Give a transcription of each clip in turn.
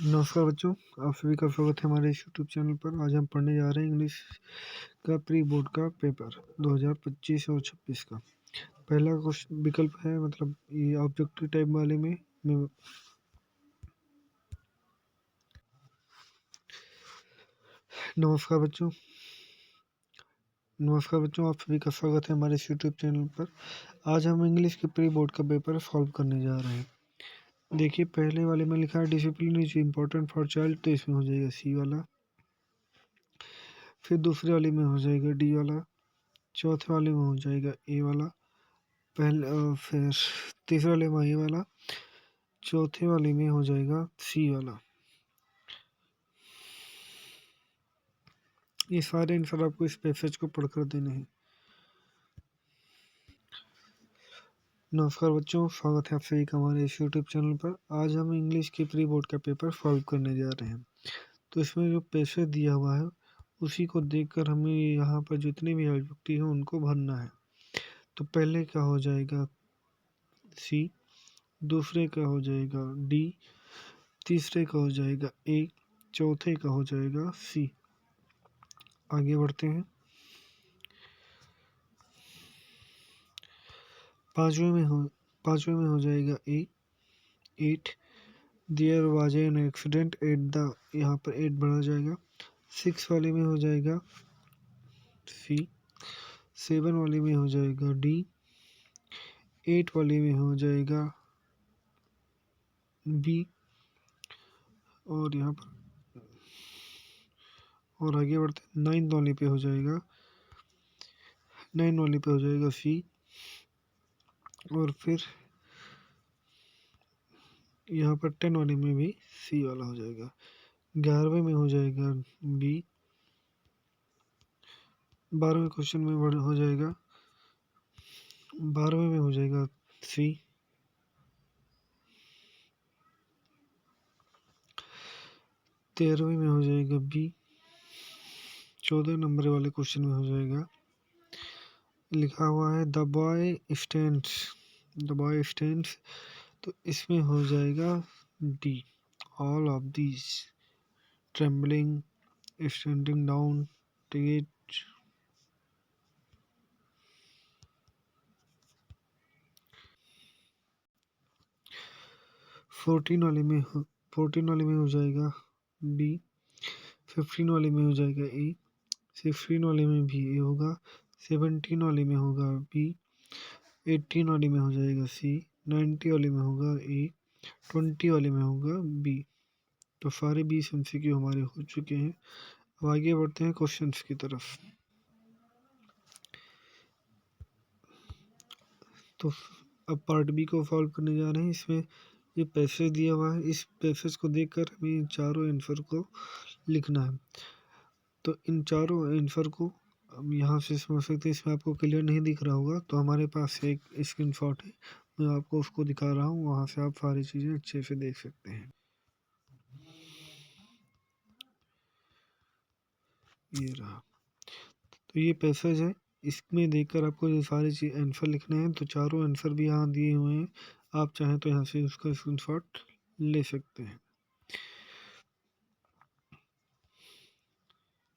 नमस्कार बच्चों, आप सभी का स्वागत है हमारे इस यूट्यूब चैनल पर। आज हम पढ़ने जा रहे हैं इंग्लिश का प्री बोर्ड का पेपर 2025 और 26 का। पहला क्वेश्चन विकल्प है, मतलब ये ऑब्जेक्टिव टाइप वाले में नमस्कार बच्चों, आप सभी का स्वागत है हमारे इस यूट्यूब चैनल पर। आज हम इंग्लिश के प्री बोर्ड का पेपर सॉल्व करने जा रहे हैं। देखिए, पहले वाले में लिखा है discipline is important for child, तो इसमें हो जाएगा सी वाला। फिर दूसरे वाले में हो जाएगा डी वाला। चौथे वाले में हो जाएगा ए वाला। फिर तीसरे वाले में ए वाला। चौथे वाले में हो जाएगा सी वाला। ये सारे आंसर आपको इस पैसेज को पढ़कर देने हैं। नमस्कार बच्चों, स्वागत है आप सभी का हमारे इस यूट्यूब चैनल पर। आज हम इंग्लिश के प्री बोर्ड का पेपर सॉल्व करने जा रहे हैं। तो इसमें जो पैसेज दिया हुआ है उसी को देखकर हमें यहाँ पर जितने भी ऑब्जेक्टिव हैं उनको भरना है। तो पहले का हो जाएगा सी, दूसरे का हो जाएगा डी, तीसरे का हो जाएगा ए, चौथे का हो जाएगा सी। आगे बढ़ते हैं। पांचवें में हो जाएगा A, 8। There was an accident at the, यहाँ पर 8 बढ़ा जाएगा। 6 वाले में हो जाएगा सी, 7 वाले में हो जाएगा डी, 8 वाले में हो जाएगा बी, और यहाँ पर और आगे बढ़ते 9 वाले पे हो जाएगा 9 वाले पे हो जाएगा सी, और फिर यहाँ पर 10 वाले में भी सी वाला हो जाएगा। 11वें में हो जाएगा बी, 12वें क्वेश्चन में हो जाएगा 12वें में हो जाएगा सी, 13वें में हो जाएगा बी, 14 नंबर वाले क्वेश्चन में हो जाएगा, लिखा हुआ है द बॉय स्टैंड्स, तो इसमें हो जाएगा D, all of these, trembling, standing down, ticket. 14 वाले में हो जाएगा बी, 15 वाले में हो जाएगा ए, 16 वाले में भी ए होगा, 17 वाले में होगा बी, 18 वाले में हो जाएगा सी, 90 वाले में होगा ए, 20 वाले में होगा बी। तो सारे 20 MCQ हमारे हो चुके हैं। अब आगे बढ़ते हैं क्वेश्चंस की तरफ। तो अब पार्ट बी को सॉल्व करने जा रहे हैं। इसमें ये पैसेज दिया हुआ है, इस पैसेज को देखकर हमें इन चारों आंसर को लिखना है। तो इन चारों आंसर को हम यहाँ से समझ सकते हैं। इसमें आपको क्लियर नहीं दिख रहा होगा तो हमारे पास एक स्क्रीनशॉट है, मैं आपको उसको दिखा रहा हूँ, वहाँ से आप सारी चीज़ें अच्छे से देख सकते हैं। ये रहा, तो ये पैसेज है, इसमें देखकर आपको ये सारी चीज़ आंसर लिखना है। तो चारों आंसर भी यहाँ दिए हुए हैं, आप चाहें तो यहाँ से उसका स्क्रीनशॉट ले सकते हैं।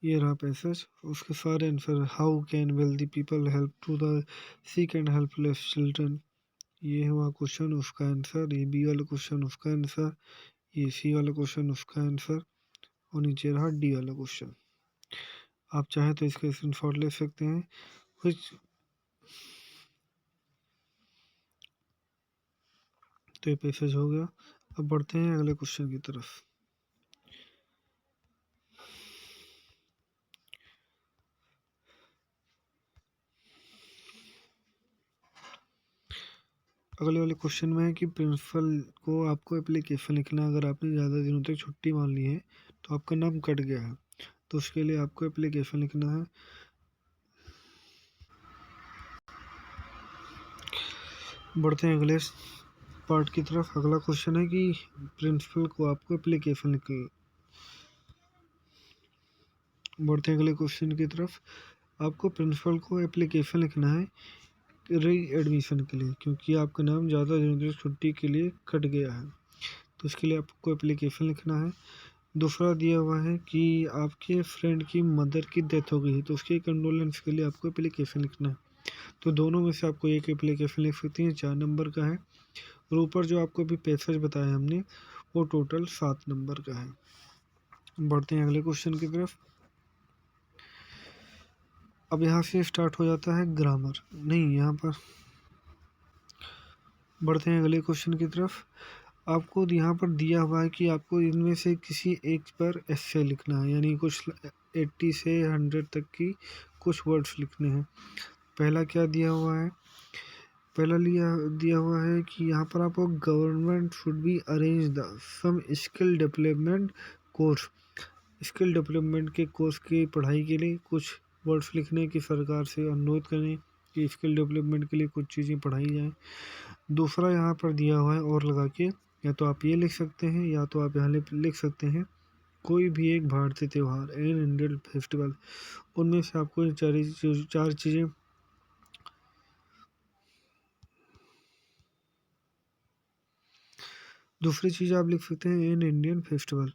ये रहा पैसेज, उसके सारे answer. How can wealthy people help to the sick and helpless children, ये हुआ क्वेश्चन, उसका आंसर। ये बी वाला क्वेश्चन, उसका आंसर। ये सी वाला क्वेश्चन, उसका आंसर। और नीचे रहा डी वाला क्वेश्चन। आप चाहें तो इसका स्क्रीनशॉट ले सकते हैं। कुछ तो ये पैसेज हो गया। अब बढ़ते हैं अगले क्वेश्चन की तरफ। अगले वाले क्वेश्चन में है कि प्रिंसिपल को आपको एप्लीकेशन लिखना है। अगर आपने ज़्यादा दिनों तक छुट्टी मान ली है तो आपका नाम कट गया है, तो उसके लिए आपको एप्लीकेशन लिखना है। बढ़ते हैं अगले पार्ट की तरफ। अगला क्वेश्चन है कि प्रिंसिपल को आपको एप्लीकेशन लिखना। बढ़ते हैं अगले क्वेश्चन की तरफ। आपको प्रिंसिपल को एप्लीकेशन लिखना है री एडमिशन के लिए, क्योंकि आपका नाम ज़्यादा दिनों तक छुट्टी के लिए कट गया है। तो इसके लिए आपको एप्लीकेशन लिखना है। दूसरा दिया हुआ है कि आपके फ्रेंड की मदर की डेथ हो गई है, तो उसके कंडोलेंस के लिए आपको एप्लीकेशन लिखना है। तो दोनों में से आपको एक एप्लीकेशन लिख सकती हैं, 4 नंबर का है। और ऊपर जो आपको अभी पैसेज बताया हमने वो टोटल 7 नंबर का है। बढ़ते हैं अगले क्वेश्चन की तरफ। अब यहाँ से स्टार्ट हो जाता है ग्रामर, नहीं यहाँ पर बढ़ते हैं अगले क्वेश्चन की तरफ। आपको यहाँ पर दिया हुआ है कि आपको इनमें से किसी एक पर एस्से लिखना है, यानी कुछ 80 से 100 तक की कुछ वर्ड्स लिखने हैं। पहला क्या दिया हुआ है, पहला दिया हुआ है कि यहाँ पर आपको government should be arrange the some skill development course. Skill development के कोर्स की पढ़ाई के लिए कुछ वर्ड्स लिखने की सरकार से अनुरोध करें कि स्किल डेवलपमेंट के लिए कुछ चीज़ें पढ़ाई जाएँ। दूसरा यहाँ पर दिया हुआ है और लगा के, या तो आप ये लिख सकते हैं या तो आप यहाँ लिख सकते हैं कोई भी एक भारतीय त्यौहार, एन इंडियन फेस्टिवल। उनमें से आपको चार चीज़ें दूसरी चीज़ आप लिख सकते हैं एन इंडियन फेस्टिवल।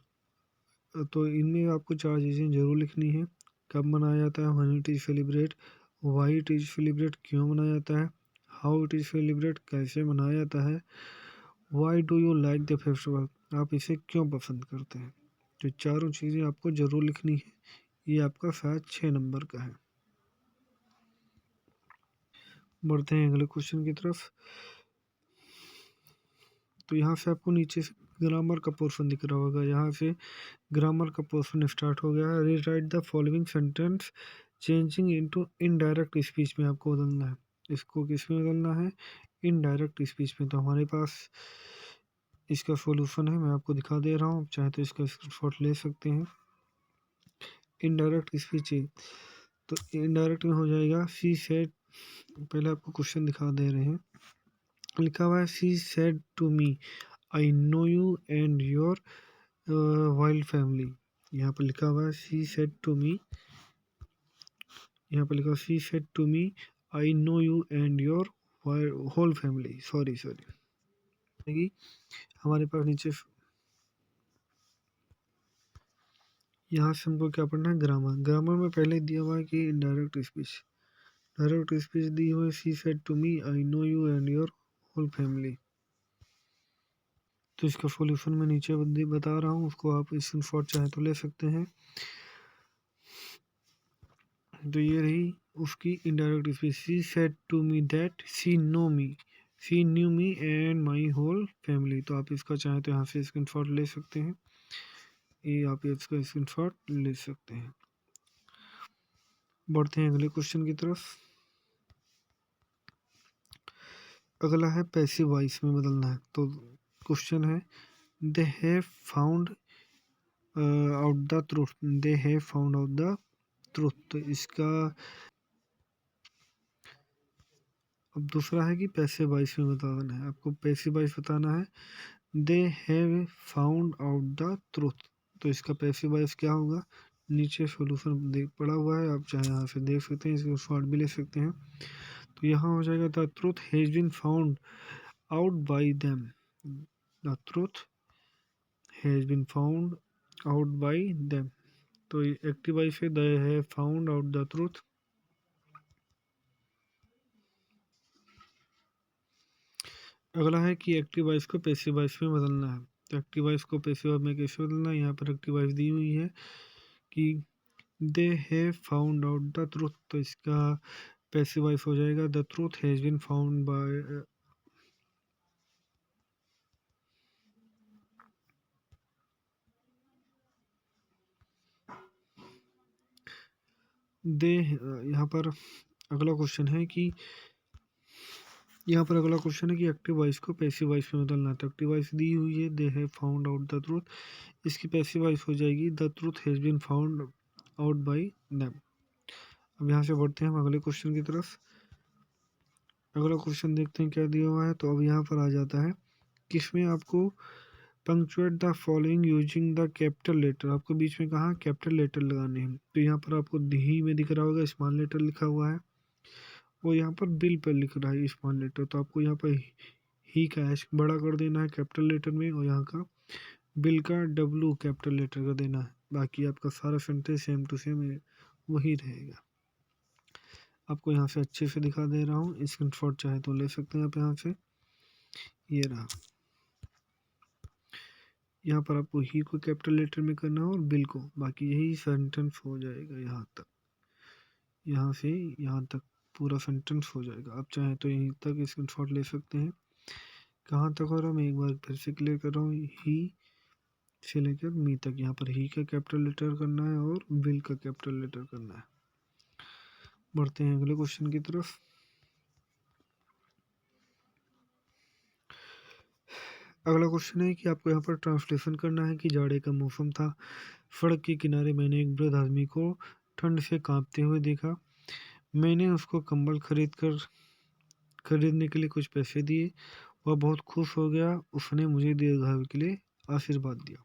तो इनमें आपको 4 चीज़ें ज़रूर लिखनी है। कब मनाया जाता है, when it is celebrate, why it is celebrate, क्यों मनाया जाता है, हाउ इट इज़ सेलिब्रेट, कैसे मनाया जाता है, why do you like the festival, आप इसे क्यों पसंद करते हैं। तो चारों चीज़ें आपको ज़रूर लिखनी है। ये आपका शायद 6 नंबर का है। बढ़ते हैं अगले क्वेश्चन की तरफ। तो यहाँ से आपको नीचे से ग्रामर का पोर्शन दिख रहा होगा, यहाँ से ग्रामर का पोर्शन स्टार्ट हो गया है। Rewrite the following sentence changing into indirect speech में आपको बदलना है। इसको किस में बदलना है, इनडायरेक्ट स्पीच में। तो हमारे पास इसका सॉल्यूशन है, मैं आपको दिखा दे रहा हूँ, चाहे तो इसका स्क्रीनशॉट ले सकते हैं। इनडायरेक्ट स्पीच है तो इनडायरेक्ट में हो जाएगा सी सेड, पहले आपको क्वेश्चन दिखा दे रहे हैं। लिखा हुआ है she said to me I know you and your wild family. यहाँ पर लिखा हुआ है सी सेड टू मी, यहाँ पर लिखा she said to me I know you and your whole family. Sorry हमारे पास नीचे यहाँ से हमको क्या पढ़ना है, ग्रामर। ग्रामर में पहले दिया हुआ है कि डायरेक्ट स्पीच, डायरेक्ट स्पीच दी हुई है she said to me I know you and your whole family. तो इसका सॉल्यूशन मैं नीचे बता रहा हूँ, उसको आप स्क्रीनशॉट चाहे तो ले सकते हैं। तो ये रही उसकी indirect speech, she said to me that she knew me and my whole family. तो आप इसका चाहे तो यहाँ से स्क्रीनशॉट ले सकते हैं, ये आप इसका स्क्रीनशॉट ले सकते हैं। बढ़ते हैं अगले क्वेश्चन की तरफ। अगला है पैसिव वॉइस में बदलना है। तो क्वेश्चन है they have found out the truth, they have found out the truth. तो इसका अब दूसरा है कि पैसिव वॉइस में बताना है, आपको पैसिव वॉइस बताना है। They have found out the truth, तो इसका पैसिव वॉइस क्या होगा, नीचे सॉल्यूशन देख पड़ा हुआ है, आप चाहे यहाँ से देख सकते हैं, इसको शॉर्ट भी ले सकते हैं। तो यहाँ हो जाएगा the truth has been found out by them, the truth has been found out by them. तो एक्टिव वॉइस है they have found out the truth. अगला है कि एक्टिव वॉइस को पैसिव वॉइस में बदलना है। तो एक्टिव वॉइस को पैसिव वॉइस में कैसे बदलना है, यहाँ पर एक्टिव वॉइस दी हुई है कि they have found out the truth. तो इसका पैसिव वॉइस हो जाएगा the truth has been found by, they. यहाँ पर अगला क्वेश्चन है कि एक्टिव वॉइस को पैसिव वॉइस में बदलना है। तो एक्टिव वॉइस दी हुई है they have found out the truth, इसकी पैसिव वॉइस हो जाएगी the truth has been found out by them. अब यहाँ से बढ़ते हैं हम अगले क्वेश्चन की तरफ। अगला क्वेश्चन देखते हैं क्या दिया हुआ है। तो अब यहाँ पर आ जाता है किसमें आपको punctuate the following using the capital letter, आपको बीच में कहाँ कैपिटल लेटर लगाने हैं। तो यहाँ पर आपको दी में दिख रहा होगा स्मॉल लेटर लिखा हुआ है, और यहाँ पर बिल पर लिख रहा है स्मॉल लेटर। तो आपको यहाँ पर ही का एच बड़ा कर देना है कैपिटल लेटर में, और यहाँ का बिल का डब्लू कैपिटल लेटर कर देना है। बाकी आपका सारा सेंटेंस सेम टू सेम वही रहेगा। आपको यहाँ से अच्छे से दिखा दे रहा हूँ, स्क्रीनशॉट चाहे तो ले सकते हैं आप यहाँ से। ये रहा, यहाँ पर आपको ही को कैपिटल लेटर में करना है और बिल को, बाकी यही सेंटेंस हो जाएगा। यहाँ तक, यहाँ से यहाँ तक पूरा सेंटेंस हो जाएगा। आप चाहें तो यहीं तक स्क्रीनशॉट ले सकते हैं। कहाँ तक हो रहा है मैं एक बार फिर से क्लियर कर रहा हूँ, ही से लेकर मी तक। यहाँ पर ही का कैपिटल लेटर करना है और बिल का कैपिटल लेटर करना है। बढ़ते हैं अगले क्वेश्चन की तरफ। अगला क्वेश्चन है कि आपको यहाँ पर ट्रांसलेशन करना है कि जाड़े का मौसम था, सड़क के किनारे मैंने एक वृद्ध आदमी को ठंड से कांपते हुए देखा। मैंने उसको कंबल खरीदने के लिए कुछ पैसे दिए। वह बहुत खुश हो गया। उसने मुझे दीर्घायु के लिए आशीर्वाद दिया।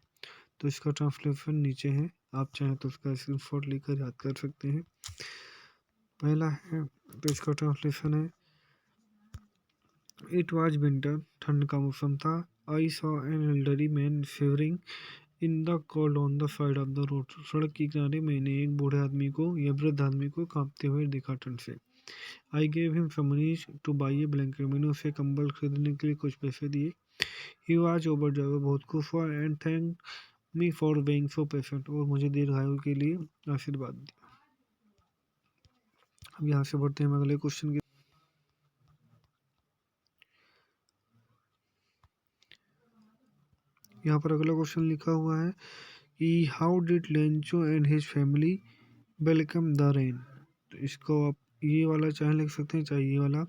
तो इसका ट्रांसलेशन नीचे है, आप चाहें तो उसका स्क्रीनशॉट लेकर याद कर सकते हैं। पहला है तो इसका ट्रांसलेशन है, इट वाज विंटर, ठंड का मौसम था। I saw an elderly man shivering in the cold on the side of the road. सड़क के किनारे मैंने एक बूढ़े आदमी को या वृद्ध आदमी को कांपते हुए देखा ठंड से। I gave him some money to buy a blanket. मैंने उसे कंबल खरीदने के लिए कुछ पैसे दिए। ही वाज ओवरजॉयड, बहुत खुश हुआ। And thank me for being so patient, और मुझे दीर्घायु के लिए आशीर्वाद दिया। अब यहाँ से बढ़ते हैं अगले क्वेश्चन की। यहाँ पर अगला क्वेश्चन लिखा हुआ है कि how did Lencho and his family welcome the rain. तो इसको आप ये वाला चाहे लिख सकते हैं चाहे ये वाला।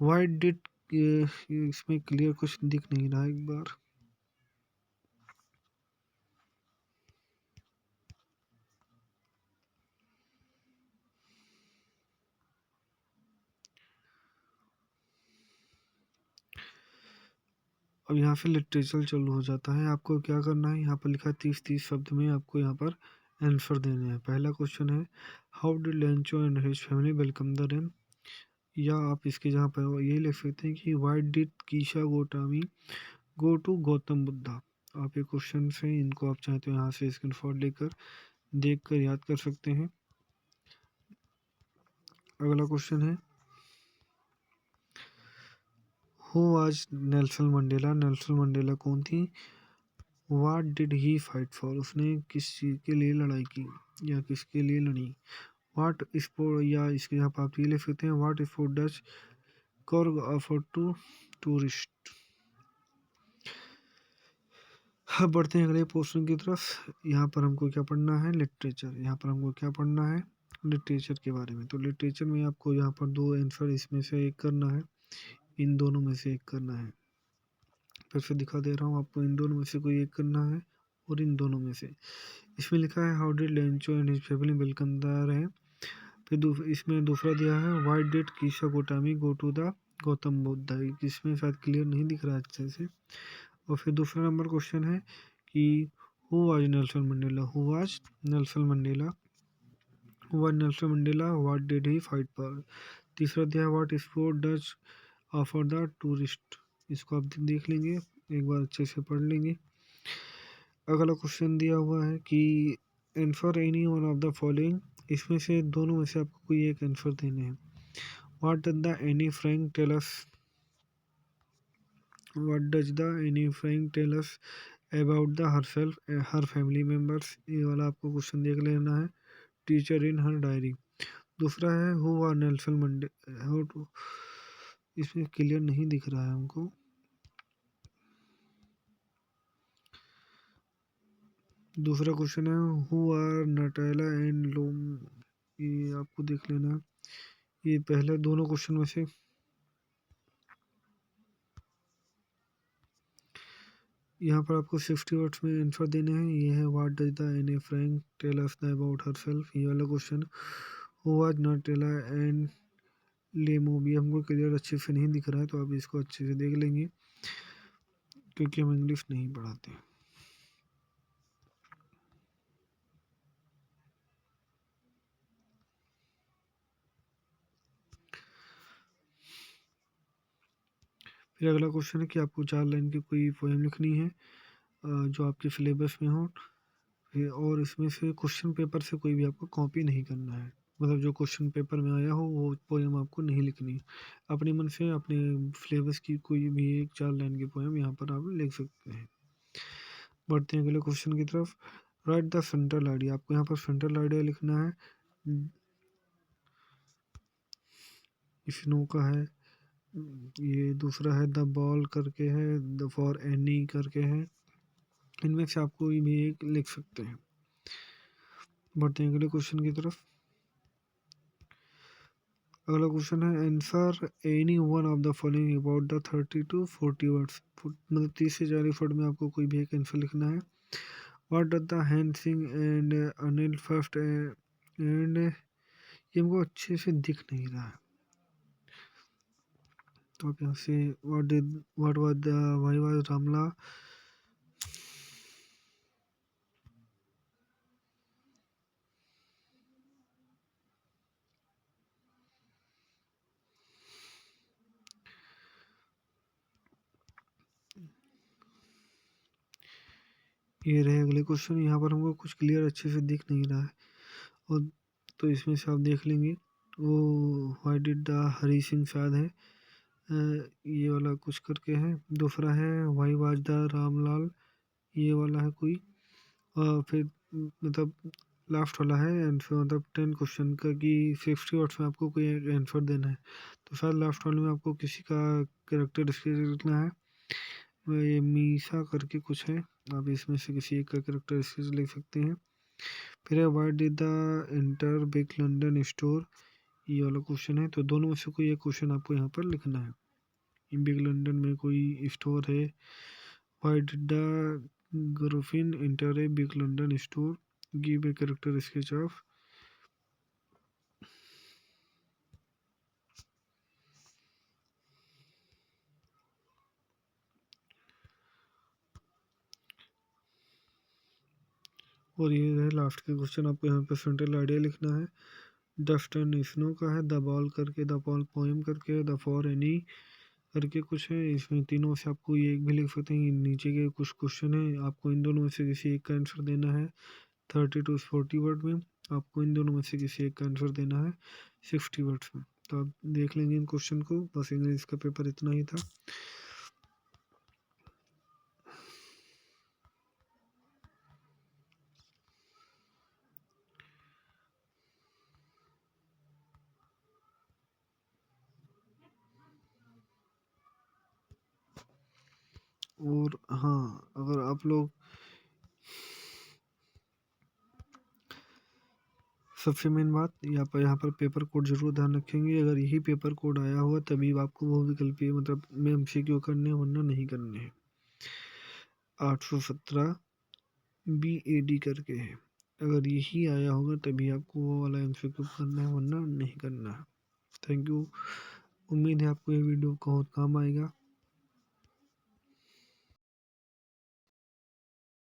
वाई डिड, इसमें क्लियर कुछ दिख नहीं रहा, एक बार अब यहाँ से लिटरेचर चालू हो जाता है। आपको क्या करना है, यहाँ पर लिखा है 30 शब्द में आपको यहाँ पर आंसर देने हैं। पहला क्वेश्चन है, how did Lencho and his family welcome the rain, या आप इसके जहाँ पर यही लिख सकते हैं कि why did Kisha Gotami go to Gautam Buddha. आप ये क्वेश्चन से इनको आप चाहें तो यहाँ से स्क्रीनशॉट लेकर देख कर याद कर सकते हैं। अगला क्वेश्चन है, who was Nelson Mandela. Nelson Mandela कौन थी। What did he fight for, उसने किस चीज़ के लिए लड़ाई की या किसके लिए लड़ी। व्हाट स्पोर्ट, या इसके यहाँ पर आप ये लिख सकते हैं, what sport does Coorg offer to tourist. अब बढ़ते हैं अगले पोर्शन की तरफ। यहाँ पर हमको क्या पढ़ना है, लिटरेचर। यहाँ पर हमको क्या पढ़ना है, लिटरेचर के बारे में। तो लिटरेचर में आपको यहाँ पर दो आंसर इसमें से एक करना है, इन दोनों में से एक करना है। फिर से दिखा दे रहा हूँ आपको, इन दोनों में से कोई एक करना है और इन दोनों में से। इसमें लिखा है how did Lencho and his family welcome the rain. फिर इसमें दूसरा दिया है why did Kisha Gotami go to the Gautam Buddha. इसमें शायद क्लियर नहीं दिख रहा है अच्छे से। और फिर दूसरा नंबर क्वेश्चन है कि who was Nelson Mandela. Who was Nelson Mandela, who was Nelson Mandela, what did he fight for. तीसरा दिया what sport Dutch offer the tourist. इसको आप देख लेंगे, एक बार अच्छे से पढ़ लेंगे। अगला क्वेश्चन दिया हुआ है कि answer any one of the following. इसमें से दोनों में से आपको कोई एक आंसर देने हैं। What does the any Frank tell us, what does the any Frank tell us about the herself her family members. ये वाला आपको क्वेश्चन देख लेना है, टीचर इन हर डायरी। दूसरा है हु आर नेल्सन मंडे, इसमें क्लियर नहीं दिख रहा है हमको। दूसरा क्वेश्चन है हु आर नटेला एंड लोम। ये आपको देख लेना है। ये पहले दोनों क्वेश्चन में से यहाँ पर आपको 60 वर्ड्स में आंसर देने हैं। ये है what does the any Frank tell us about herself. ये वाला question who was Natela and Lemo, भी हमको क्लियर अच्छे से नहीं दिख रहा है, तो आप इसको अच्छे से देख लेंगे क्योंकि हम इंग्लिश नहीं पढ़ाते हैं। फिर अगला क्वेश्चन है कि आपको 4 लाइन की कोई पोएम लिखनी है जो आपके सिलेबस में हो, और इसमें से क्वेश्चन पेपर से कोई भी आपको कॉपी नहीं करना है। मतलब जो क्वेश्चन पेपर में आया हो वो पोएम आपको नहीं लिखनी है। अपने मन से अपने सिलेबस की कोई भी एक 4 लाइन की पोएम यहाँ पर आप लिख सकते हैं। बढ़ते हैं अगले क्वेश्चन की तरफ। राइट द सेंट्रल आइडिया, आपको यहाँ पर सेंट्रल आइडिया लिखना है। स्नो का है, ये दूसरा है द बॉल करके है, द फॉर एनी करके है। इनमें से आप कोई भी एक लिख सकते हैं। बढ़ते हैं अगले क्वेश्चन की तरफ। अगला क्वेश्चन है answer any one of the following about the 30 to 40 words. मतलब 30 से 40 वर्ड में आपको कोई भी एक आंसर लिखना है। What does the hand sing and Anil first and, ये हमको अच्छे से दिख नहीं रहा है, तो आप यहाँ से what was the why was रामला, ये रहे अगले क्वेश्चन। यहाँ पर हमको कुछ क्लियर अच्छे से दिख नहीं रहा है, और तो इसमें से आप देख लेंगे। वो why did the Hari Singh शायद है, ये वाला कुछ करके है। दूसरा है व्हाई वाज द रामलाल, ये वाला है कोई। फिर मतलब लास्ट वाला है आंसर, मतलब 10 क्वेश्चन का कि 60 वर्ड्स में आपको कोई आंसर देना है। तो शायद लास्ट वाले में आपको किसी का कैरेक्टर डिस्क्रिप्शन लिखना है। ये मीसा करके कुछ है, आप इसमें से किसी एक का कैरेक्टर डिस्क्रिप्शन लिख सकते हैं। फिर है why did the enter big London store, ये वाला क्वेश्चन है। तो दोनों में से कोई एक क्वेश्चन आपको यहाँ पर लिखना है। बिग लंदन में कोई स्टोर है। Why did the Griffin enter a big London store, give a character sketch of. और ये है लास्ट के क्वेश्चन, आपको यहाँ पे सेंट्रल आइडिया लिखना है। डस्ट एंड स्नो का है, द बॉल करके, द बॉल पोएम करके, द फॉर एनी करके कुछ है। इसमें तीनों से आपको ये एक भी लिख सकते हैं। नीचे के कुछ क्वेश्चन है, आपको इन दोनों में से किसी एक का आंसर देना है। 30 to 40 वर्ड में आपको इन दोनों में से किसी एक का आंसर देना है 60 वर्ड्स में। तो आप देख लेंगे इन क्वेश्चन को। बस इंग्लिश का पेपर इतना ही था। और हाँ, अगर आप लोग सबसे मेन बात यहाँ पर पेपर कोड जरूर ध्यान रखेंगे। अगर यही पेपर कोड आया हुआ तभी आपको वो विकल्पीय मतलब में MCQ करने हैं, वरना नहीं करने हैं। 817 BAD करके है, अगर यही आया होगा तभी आपको वो वाला MCQ करना है, वरना नहीं करना है। Thank you. उम्मीद है आपको ये वीडियो बहुत काम आएगा।